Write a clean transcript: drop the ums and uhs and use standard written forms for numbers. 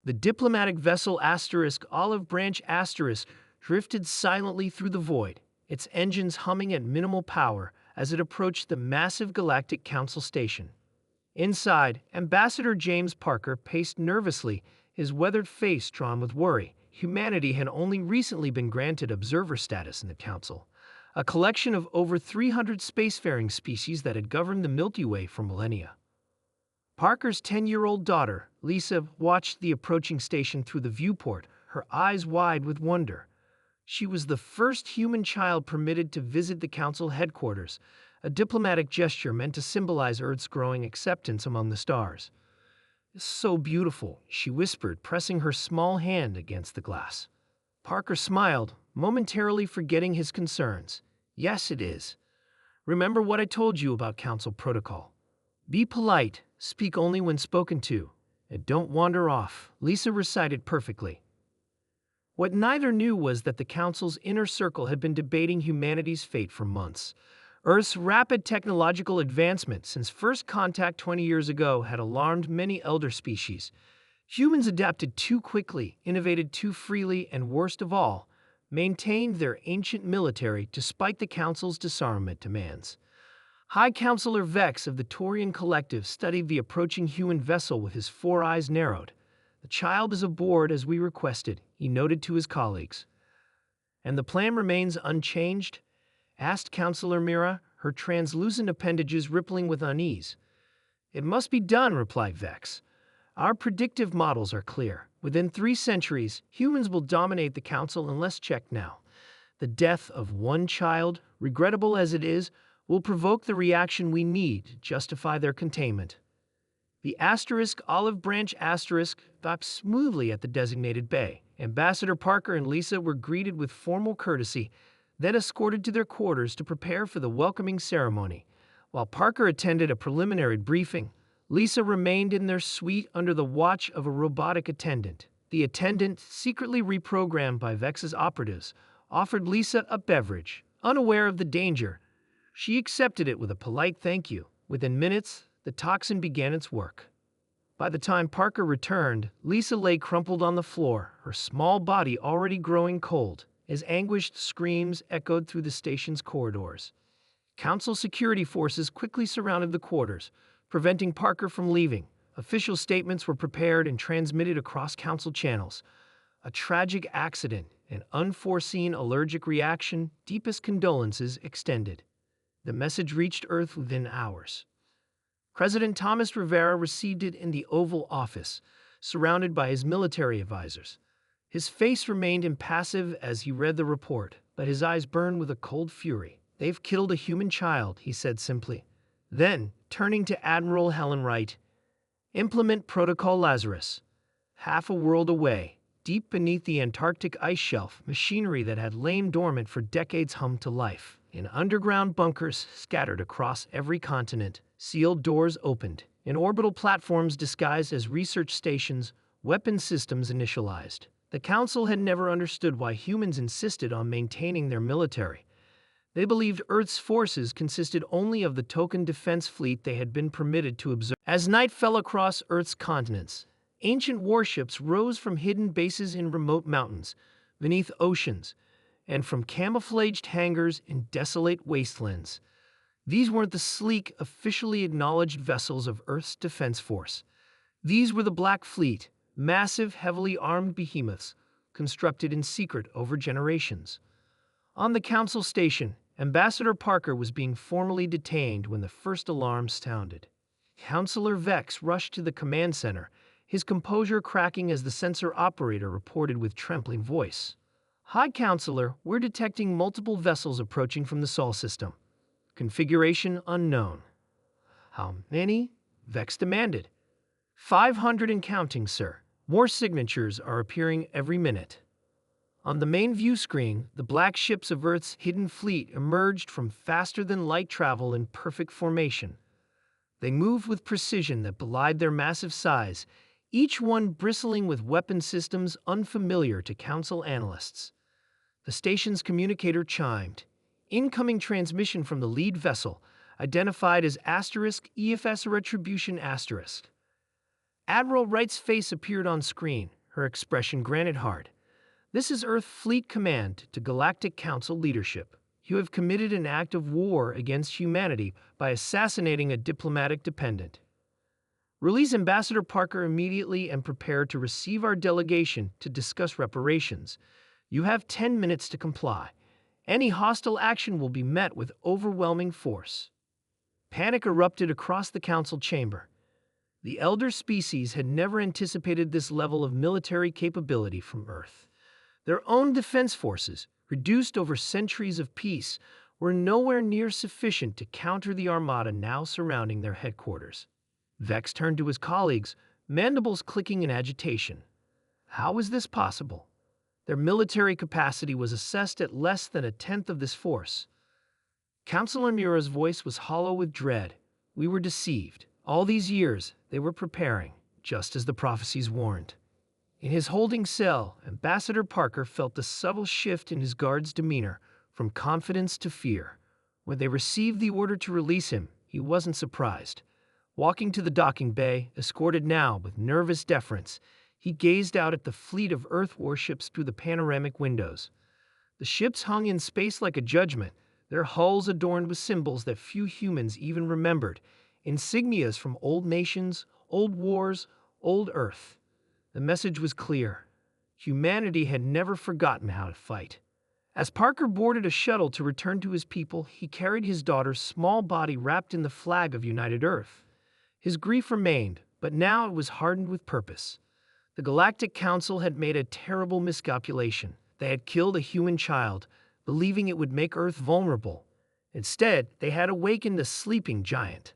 The diplomatic vessel Olive Branch drifted silently through the void, its engines humming at minimal power as it approached the massive Galactic Council station. Inside, Ambassador James Parker paced nervously, his weathered face drawn with worry. Humanity had only recently been granted observer status in the Council, a collection of over 300 spacefaring species that had governed the Milky Way for millennia. Parker's 10-year-old daughter, Lisa, watched the approaching station through the viewport, her eyes wide with wonder. She was the first human child permitted to visit the Council headquarters, a diplomatic gesture meant to symbolize Earth's growing acceptance among the stars. "It's so beautiful," she whispered, pressing her small hand against the glass. Parker smiled, momentarily forgetting his concerns. "Yes, it is. Remember what I told you about Council protocol. Be polite, speak only when spoken to, and don't wander off," Lisa recited perfectly. What neither knew was that the Council's inner circle had been debating humanity's fate for months. Earth's rapid technological advancement since first contact 20 years ago had alarmed many elder species. Humans adapted too quickly, innovated too freely, and worst of all, maintained their ancient military despite the Council's disarmament demands. High Counselor Vex of the Taurian Collective studied the approaching human vessel with his 4 eyes narrowed. "The child is aboard as we requested," he noted to his colleagues. "And the plan remains unchanged?" asked Counselor Mira, her translucent appendages rippling with unease. "It must be done," replied Vex. "Our predictive models are clear. Within 3 centuries, humans will dominate the Council unless checked now. The death of one child, regrettable as it is, will provoke the reaction we need to justify their containment." The Olive Branch docked smoothly at the designated bay. Ambassador Parker and Lisa were greeted with formal courtesy, then escorted to their quarters to prepare for the welcoming ceremony. While Parker attended a preliminary briefing, Lisa remained in their suite under the watch of a robotic attendant. The attendant, secretly reprogrammed by Vex's operatives, offered Lisa a beverage. Unaware of the danger, she accepted it with a polite thank you. Within minutes, the toxin began its work. By the time Parker returned, Lisa lay crumpled on the floor, her small body already growing cold, as anguished screams echoed through the station's corridors. Council security forces quickly surrounded the quarters, preventing Parker from leaving. Official statements were prepared and transmitted across Council channels. "A tragic accident, an unforeseen allergic reaction, deepest condolences extended." The message reached Earth within hours. President Thomas Rivera received it in the Oval Office, surrounded by his military advisors. His face remained impassive as he read the report, but his eyes burned with a cold fury. "They've killed a human child," he said simply. Then, turning to Admiral Helen Wright, "Implement Protocol Lazarus." Half a world away, deep beneath the Antarctic ice shelf, machinery that had lain dormant for decades hummed to life. In underground bunkers scattered across every continent, sealed doors opened. In orbital platforms disguised as research stations, weapon systems initialized. The Council had never understood why humans insisted on maintaining their military. They believed Earth's forces consisted only of the token defense fleet they had been permitted to observe. As night fell across Earth's continents, ancient warships rose from hidden bases in remote mountains, beneath oceans, and from camouflaged hangars in desolate wastelands. These weren't the sleek, officially acknowledged vessels of Earth's defense force. These were the Black Fleet, massive, heavily armed behemoths, constructed in secret over generations. On the Council station, Ambassador Parker was being formally detained when the first alarm sounded. Counselor Vex rushed to the command center, his composure cracking as the sensor operator reported with trembling voice. "High Counselor, we're detecting multiple vessels approaching from the Sol system. Configuration unknown." "How many?" Vex demanded. 500 and counting, sir. More signatures are appearing every minute." On the main view screen, the black ships of Earth's hidden fleet emerged from faster-than-light travel in perfect formation. They moved with precision that belied their massive size, each one bristling with weapon systems unfamiliar to Council analysts. The station's communicator chimed. Incoming transmission from the lead vessel, identified as *EFS Retribution*. Admiral Wright's face appeared on screen, her expression granted hard. "This is Earth Fleet Command to Galactic Council leadership. You have committed an act of war against humanity by assassinating a diplomatic dependent. Release Ambassador Parker immediately and prepare to receive our delegation to discuss reparations. You have 10 minutes to comply. Any hostile action will be met with overwhelming force." Panic erupted across the council chamber. The elder species had never anticipated this level of military capability from Earth. Their own defense forces, reduced over centuries of peace, were nowhere near sufficient to counter the armada now surrounding their headquarters. Vex turned to his colleagues, mandibles clicking in agitation. How was this possible? Their military capacity was assessed at less than a tenth of this force. Councilor Mura's voice was hollow with dread. "We were deceived. All these years, they were preparing, just as the prophecies warned." In his holding cell, Ambassador Parker felt a subtle shift in his guard's demeanor, from confidence to fear. When they received the order to release him, he wasn't surprised. Walking to the docking bay, escorted now with nervous deference, he gazed out at the fleet of Earth warships through the panoramic windows. The ships hung in space like a judgment, their hulls adorned with symbols that few humans even remembered, insignias from old nations, old wars, old Earth. The message was clear. Humanity had never forgotten how to fight. As Parker boarded a shuttle to return to his people, he carried his daughter's small body wrapped in the flag of United Earth. His grief remained, but now it was hardened with purpose. The Galactic Council had made a terrible miscalculation. They had killed a human child, believing it would make Earth vulnerable. Instead, they had awakened a sleeping giant.